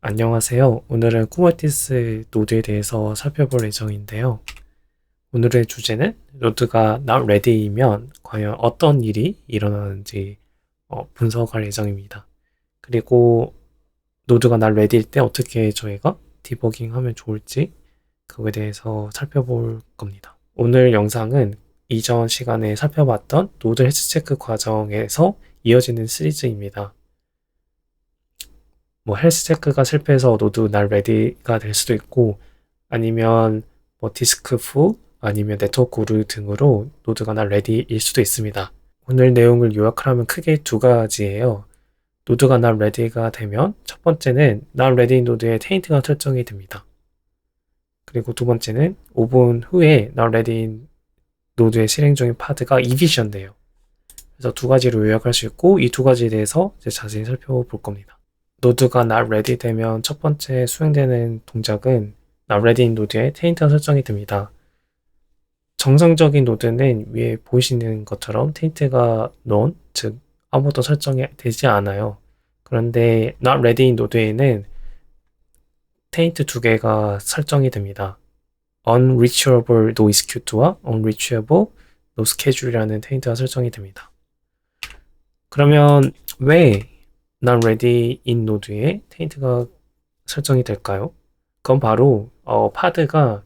안녕하세요. 오늘은 쿠버티스 노드에 대해서 살펴볼 예정인데요. 오늘의 주제는 노드가 not ready이면 과연 어떤 일이 일어나는지 분석할 예정입니다. 그리고 노드가 not ready일 때 어떻게 저희가 디버깅하면 좋을지 그거에 대해서 살펴볼 겁니다. 오늘 영상은 이전 시간에 살펴봤던 노드 헬스 체크 과정에서 이어지는 시리즈입니다. 뭐 헬스 체크가 실패해서 노드 not ready가 될 수도 있고 아니면 뭐 디스크 후 아니면 네트워크 오류 등으로 노드가 not ready일 수도 있습니다. 오늘 내용을 요약하면 크게 두 가지예요. 노드가 not ready가 되면 첫 번째는 not ready 노드의 테인트가 설정이 됩니다. 그리고 두 번째는 5분 후에 not ready 노드의 실행 중인 파드가 이비션 돼요. 그래서 두 가지로 요약할 수 있고 이 두 가지에 대해서 이제 자세히 살펴볼 겁니다. 노드가 not ready 되면 첫 번째 수행되는 동작은 not ready 노드에 테인트가 설정이 됩니다. 정상적인 노드는 위에 보이시는 것처럼 테인트가 none, 즉 아무것도 설정이 되지 않아요. 그런데 not ready 노드에는 테인트 두 개가 설정이 됩니다. unreachable no execute와 unreachable no schedule이라는 테인트가 설정이 됩니다. 그러면 왜 not ready in 노드에 테인트가 설정이 될까요? 그건 바로 파드가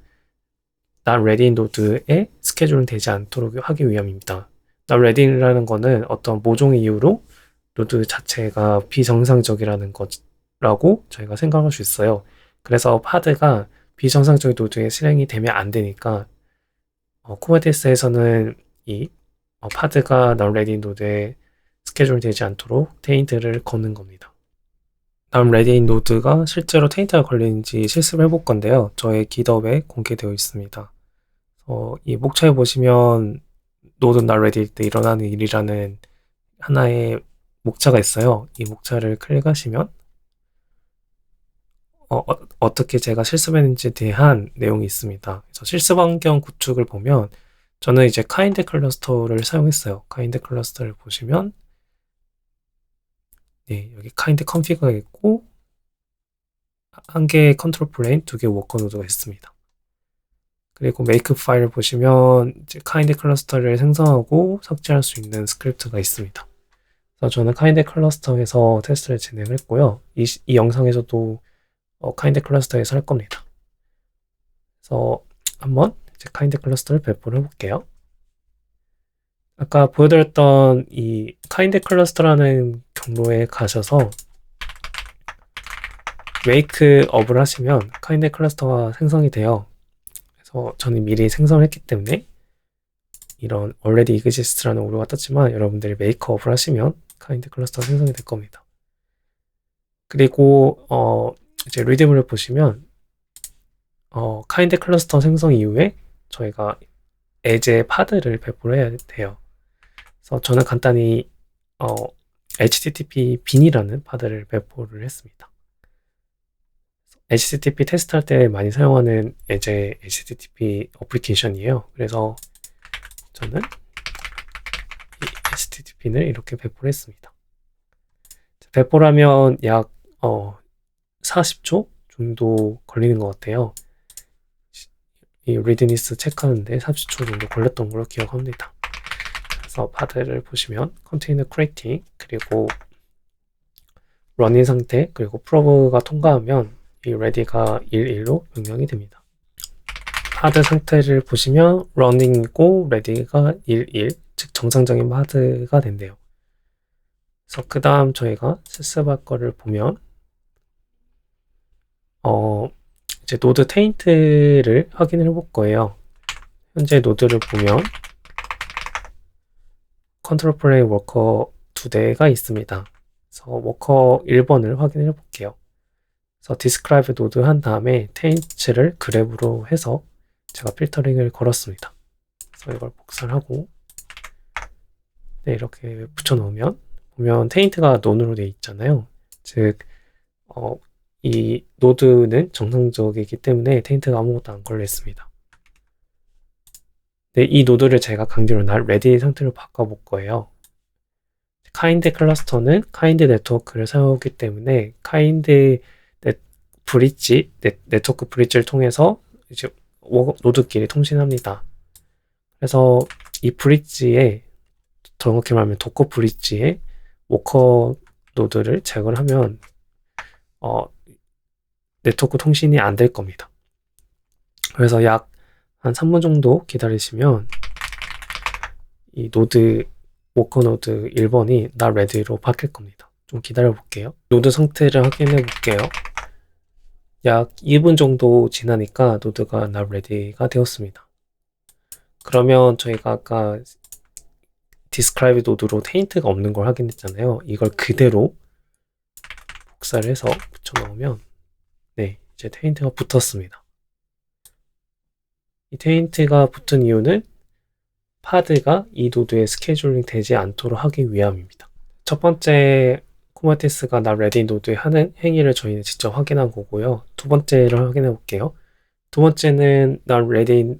not ready in 노드에 스케줄은 되지 않도록 하기 위함입니다. not ready라는 거는 어떤 모종의 이유로 노드 자체가 비정상적이라는 거라고 저희가 생각할 수 있어요. 그래서 파드가 비정상적인 노드에 실행이 되면 안 되니까 쿠버티스에서는 이 파드가 not ready 노드에 스케줄 되지 않도록 테인트를 거는 겁니다. 다음 레디인 노드가 실제로 테인트가 걸리는지 실습을 해볼 건데요. 저의 깃허브에 공개되어 있습니다. 이 목차에 보시면 노드 not ready일 때 일어나는 일이라는 하나의 목차가 있어요. 이 목차를 클릭하시면 어떻게 제가 실습했는지에 대한 내용이 있습니다. 그래서 실습 환경 구축을 보면 저는 이제 카인드 클러스터를 사용했어요. 카인드 클러스터를 보시면 네, 여기 카인드 컨피그가 있고 한 개의 컨트롤 플레인, 두 개의 워커 노드가 있습니다. 그리고 메이크 파일을 보시면 이제 카인드 클러스터를 생성하고 삭제할 수 있는 스크립트가 있습니다. 그래서 저는 카인드 클러스터에서 테스트를 진행을 했고요. 이 영상에서도 카인드 클러스터에서 할 겁니다. 그래서 한번 이제 카인드 클러스터를 배포를 해볼게요. 아까 보여드렸던 이 카인드 클러스터라는 경로에 가셔서 make up을 하시면 카인드 클러스터가 생성이 돼요. 그래서 저는 미리 생성을 했기 때문에 이런 already exist라는 오류가 떴지만 여러분들이 make up을 하시면 카인드 클러스터가 생성이 될 겁니다. 그리고 이제 리듬을 보시면 카인드 클러스터 생성 이후에 저희가 as 파드를 배포를 해야 돼요. 그래서 저는 간단히 HTTP 빈이라는 파드를 배포를 했습니다. HTTP 테스트할 때 많이 사용하는 as HTTP 어플리케이션이에요. 그래서 저는 이 HTTP를 이렇게 배포를 했습니다. 배포를 하면 약 40초 정도 걸리는 것 같아요. 이 리드니스 체크하는데 30초 정도 걸렸던 걸로 기억합니다. 그래서 파드를 보시면 컨테이너 크리에이팅 그리고 런인 상태 그리고 프로브가 통과하면 이 ready가 11로 변경이 됩니다. 파드 상태를 보시면 running이고 ready가 11, 즉 정상적인 파드가 된대요. 그래서 그 다음 저희가 실습할 거를 보면 이제 노드 테인트를 확인을 해볼 거예요. 현재 노드를 보면 컨트롤 플레이 워커 2대가 있습니다. 그래서 워커 1번을 확인해 볼게요. 그래서 디스크라이브 노드 한 다음에 테인트를 그랩으로 해서 제가 필터링을 걸었습니다. 그래서 이걸 복사를 하고 네, 이렇게 붙여 놓으면 보면 테인트가 논으로 되어 있잖아요. 즉 이 노드는 정상적이기 때문에 테인트가 아무것도 안 걸려 있습니다. 네, 이 노드를 제가 강제로 not ready 상태로 바꿔볼 거예요. 카인드 클러스터는 카인드 네트워크를 사용하기 때문에 카인드 브릿지, 네트워크 브릿지를 통해서 이제 노드끼리 통신합니다. 그래서 이 브릿지에, 정확히 말하면 도커 브릿지에 워커 노드를 제거를 하면 네트워크 통신이 안 될 겁니다. 그래서 약 한 3분 정도 기다리시면 이 워커 노드 1번이 not ready로 바뀔 겁니다. 좀 기다려 볼게요. 노드 상태를 확인해 볼게요. 약 2분 정도 지나니까 노드가 not ready가 되었습니다. 그러면 저희가 아까 describe 노드로 테인트가 없는 걸 확인했잖아요. 이걸 그대로 복사를 해서 붙여 넣으면 네, 이제 테인트가 붙었습니다. 이 테인트가 붙은 이유는 파드가 이 노드에 스케줄링 되지 않도록 하기 위함입니다. 첫 번째 쿠버네티스가 not ready 노드에 하는 행위를 저희는 직접 확인한 거고요. 두 번째를 확인해 볼게요. 두 번째는 not ready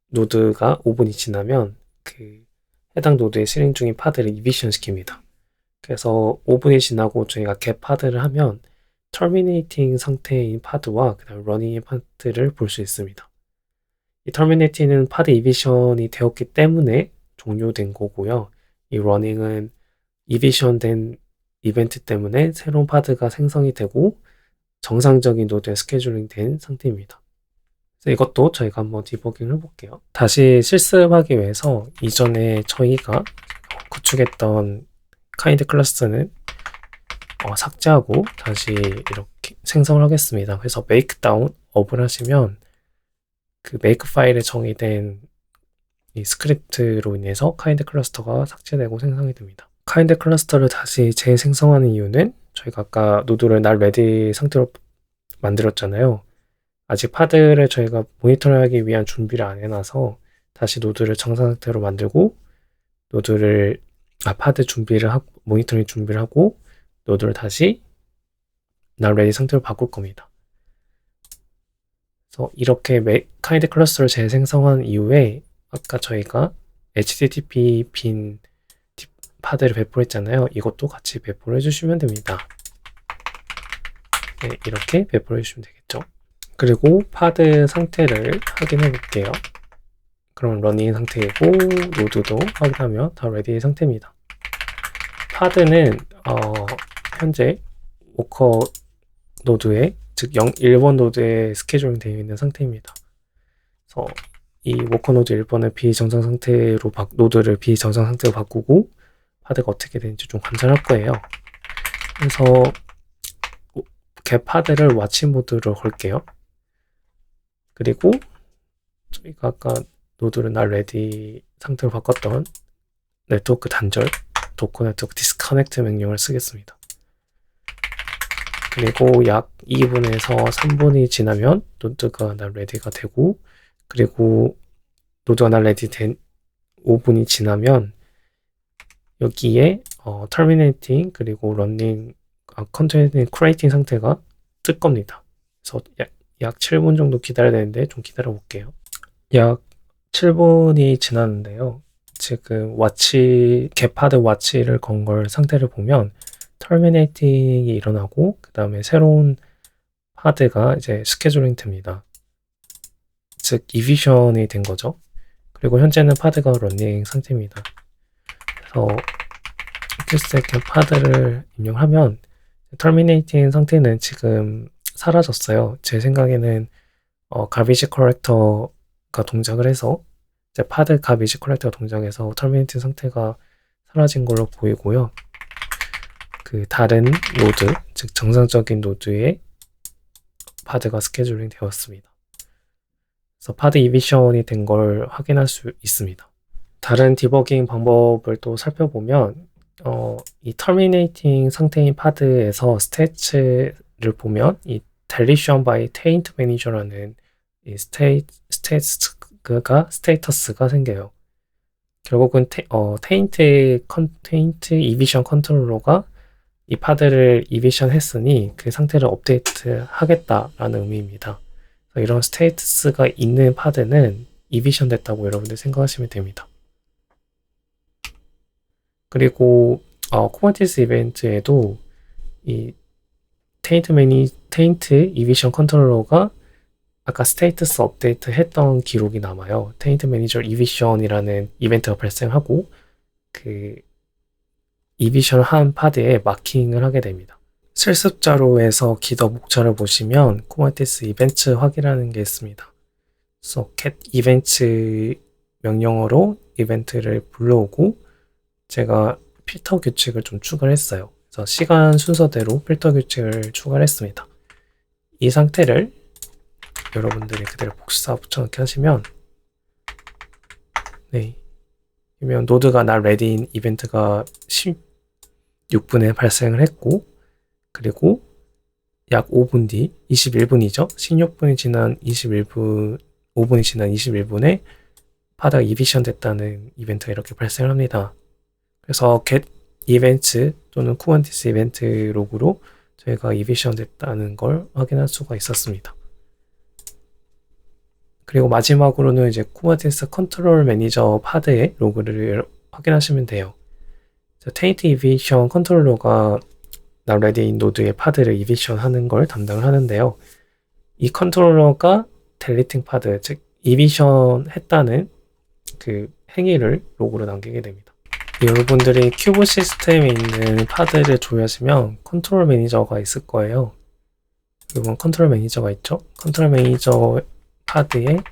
노드가 5분이 지나면 그 해당 노드에 실행 중인 파드를 이비션 시킵니다. 그래서 5분이 지나고 저희가 get 파드를 하면 terminating 상태인 파드와 그 다음 running의 파드를 볼 수 있습니다. 이 terminating은 파드 이비션이 되었기 때문에 종료된 거고요. 이 running은 이비션된 이벤트 때문에 새로운 파드가 생성이 되고 정상적인 노드에 스케줄링 된 상태입니다. 그래서 이것도 저희가 한번 디버깅을 해볼게요. 다시 실습하기 위해서 이전에 저희가 구축했던 kind 클래스는 삭제하고 다시 이렇게 생성을 하겠습니다. 그래서 make down up을 하시면 그 make 파일에 정의된 이 스크립트로 인해서 kind 클러스터가 삭제되고 생성이 됩니다. kind 클러스터를 다시 재생성하는 이유는 저희가 아까 노드를 not ready 상태로 만들었잖아요. 아직 파드를 저희가 모니터링하기 위한 준비를 안 해놔서 다시 노드를 정상 상태로 만들고 파드 준비를 하고 모니터링 준비를 하고 노드를 다시 not ready 상태로 바꿀 겁니다. 그래서 이렇게 kind 클러스터를 재생성한 이후에 아까 저희가 HTTP 빈 파드를 배포했잖아요. 이것도 같이 배포를 해주시면 됩니다. 네, 이렇게 배포를 해주시면 되겠죠. 그리고 파드 상태를 확인해 볼게요. 그럼 러닝 상태이고 노드도 확인하면 다 레디 상태입니다. 파드는 현재 워커 노드에 즉 1번 노드에 스케줄링 되어 있는 상태입니다. 그래서 이 워커 노드 1번을 비정상 상태로 노드를 비정상 상태로 바꾸고 파드가 어떻게 되는지 좀 관찰할 거예요. 그래서 get 파드를 watch 모드로 걸게요. 그리고 저희가 아까 노드를 not ready 상태로 바꿨던 네트워크 단절 도커 네트워크 디스커넥트 명령을 쓰겠습니다. 그리고 약 2분에서 3분이 지나면 노드가 not ready가 되고, 그리고 노드가 not ready 된 5분이 지나면 여기에 terminating 그리고 running, content creating 상태가 뜰 겁니다. 그래서 약 7분 정도 기다려야 되는데 좀 기다려 볼게요. 약 7분이 지났는데요. 지금 getPad watch를 건 걸 상태를 보면 terminating이 일어나고 그 다음에 새로운 파드가 이제 스케줄링 됩니다. 즉 evision이 된 거죠. 그리고 현재는 파드가 running 상태입니다. 그래서 getPad를 입력하면 terminating 상태는 지금 사라졌어요. 제 생각에는 garbage collector가 동작을 해서 이제 파드 garbage collector가 동작해서 terminating 상태가 사라진 걸로 보이고요. 그 다른 노드, 즉 정상적인 노드에 파드가 스케줄링 되었습니다. 그래서 파드 이비션이 된 걸 확인할 수 있습니다. 다른 디버깅 방법을 또 살펴보면 이 terminating 상태인 파드에서 스태츠를 보면 이 deletion by taint manager라는 이 스테이터스가 생겨요. 결국은 taint evision 컨트롤러가 이 파드를 이비션 했으니 그 상태를 업데이트 하겠다라는 의미입니다. 이런 스테이터스가 있는 파드는 이비션 됐다고 여러분들 생각하시면 됩니다. 그리고 쿠버네티스 이벤트에도 이 테인트 이비션 컨트롤러가 아까 스테이터스 업데이트 했던 기록이 남아요. 테인트 매니저 이비션이라는 이벤트가 발생하고 그 이비션 한 파드에 마킹을 하게 됩니다. 실습 자료에서 기더 목차를 보시면 쿠버네티스 이벤트 확인하는 게 있습니다. 그래서 cat 이벤트 명령어로 이벤트를 불러오고 제가 필터 규칙을 좀 추가를 했어요. 그래서 시간 순서대로 필터 규칙을 추가를 했습니다. 이 상태를 여러분들이 그대로 복사 붙여넣기 하시면 그러면 노드가 나 레디인 이벤트가 16분에 발생을 했고 그리고 약 5분 뒤 21분이죠. 16분이 지난 5분이 지난 21분에 파드가 이비션 됐다는 이벤트가 이렇게 발생을 합니다. 그래서 get 이벤트 또는 쿠버네티스 이벤트 로그로 저희가 이비션 됐다는 걸 확인할 수가 있었습니다. 그리고 마지막으로는 이제 쿠버네티스 컨트롤 매니저 파드의 로그를 확인하시면 돼요. 테인트 이비션 컨트롤러가 나 레디인 노드의 파드를 이비션 하는 걸 담당을 하는데요. 이 컨트롤러가 델리팅 파드, 즉 이비션 했다는 그 행위를 로그로 남기게 됩니다. 여러분들이 큐브 시스템에 있는 파드를 조회하시면 컨트롤 매니저가 있을 거예요. 이건 컨트롤 매니저가 있죠. 컨트롤 매니저 파드의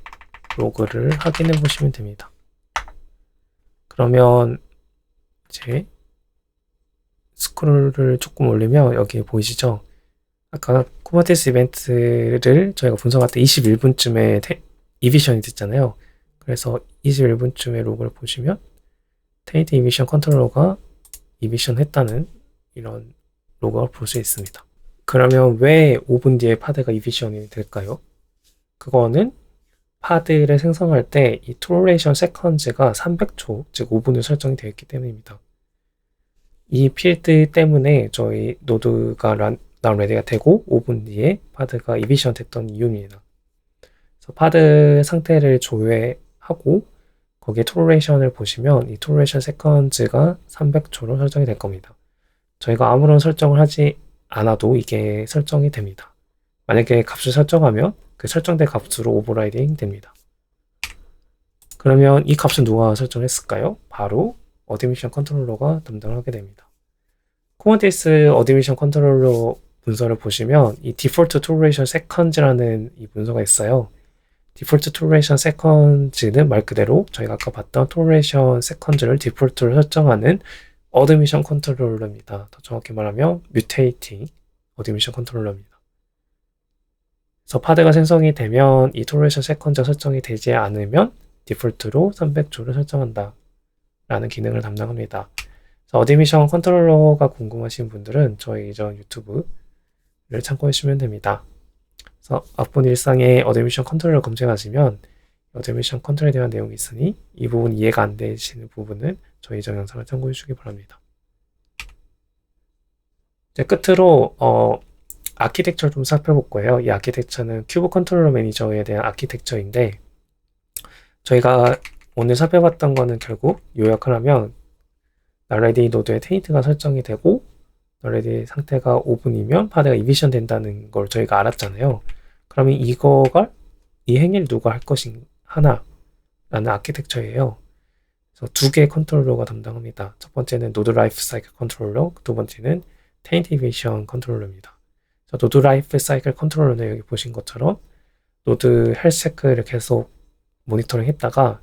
로그를 확인해 보시면 됩니다. 그러면 이제 스크롤을 조금 올리면 여기 보이시죠? 아까 쿠버네티스 이벤트를 저희가 분석할 때 21분쯤에 이비션이 됐잖아요. 그래서 21분쯤에 로그를 보시면 테인트 이비션 컨트롤러가 이비션 했다는 이런 로그를 볼 수 있습니다. 그러면 왜 5분 뒤에 파드가 이비션이 될까요? 그거는 파드를 생성할 때 이 톨레이션 세컨즈가 300초, 즉 5분으로 설정이 되어 있기 때문입니다. 이 필드 때문에 저희 노드가 레디가 되고 5분 뒤에 파드가 이비션 됐던 이유입니다. 그래서 파드 상태를 조회하고 거기에 톨레이션을 보시면 이 톨레이션 세컨즈가 300초로 설정이 될 겁니다. 저희가 아무런 설정을 하지 않아도 이게 설정이 됩니다. 만약에 값을 설정하면 그 설정된 값으로 오버라이딩 됩니다. 그러면 이 값은 누가 설정했을까요? 바로 어드미션 컨트롤러가 담당을 하게 됩니다. 쿠버네티스 어드미션 컨트롤러 문서를 보시면 이 디폴트 톨레이션 세컨즈라는 이 문서가 있어요. 디폴트 톨레이션 세컨즈는 말 그대로 저희가 아까 봤던 톨레이션 세컨즈를 디폴트로 설정하는 어드미션 컨트롤러입니다. 더 정확히 말하면 뮤테이팅 어드미션 컨트롤러입니다. 그래서 파드가 생성이 되면 이 톨레이션 세컨즈가 설정이 되지 않으면 디폴트로 300초를 설정한다 라는 기능을 담당합니다. 어드미션 컨트롤러가 궁금하신 분들은 저희 이전 유튜브를 참고해 주시면 됩니다. 그래서 앞본 일상에 어드미션 컨트롤러 검색하시면 어드미션 컨트롤에 대한 내용이 있으니 이 부분 이해가 안 되시는 부분은 저희 이전 영상을 참고해 주시기 바랍니다. 이제 끝으로 아키텍처를 좀 살펴볼 거예요. 이 아키텍처는 큐브 컨트롤러 매니저에 대한 아키텍처인데 저희가 오늘 살펴봤던 거는 결국 요약을 하면 널레디 노드의 테인트가 설정이 되고 널레디 상태가 5분이면 파드가 이비션 된다는 걸 저희가 알았잖아요. 그러면 이 행위를 누가 할 것인 하나 라는 아키텍처예요. 그래서 두 개의 컨트롤러가 담당합니다. 첫 번째는 노드 라이프 사이클 컨트롤러, 두 번째는 테인트 이비션 컨트롤러입니다. 노드 라이프 사이클 컨트롤러는 여기 보신 것처럼 노드 헬스 체크를 계속 모니터링 했다가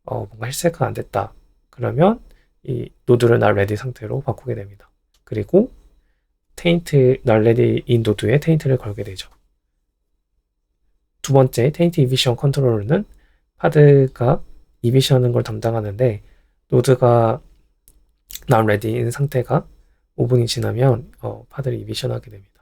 뭔가 헬스 체크가 안 됐다. 그러면 이 노드를 날 레디 상태로 바꾸게 됩니다. 그리고 날 레디인 노드에 테인트를 걸게 되죠. 두 번째 테인트 이비션 컨트롤러는 파드가 이비션하는 걸 담당하는데 노드가 날 레디인 상태가 5분이 지나면 파드를 이비션하게 됩니다.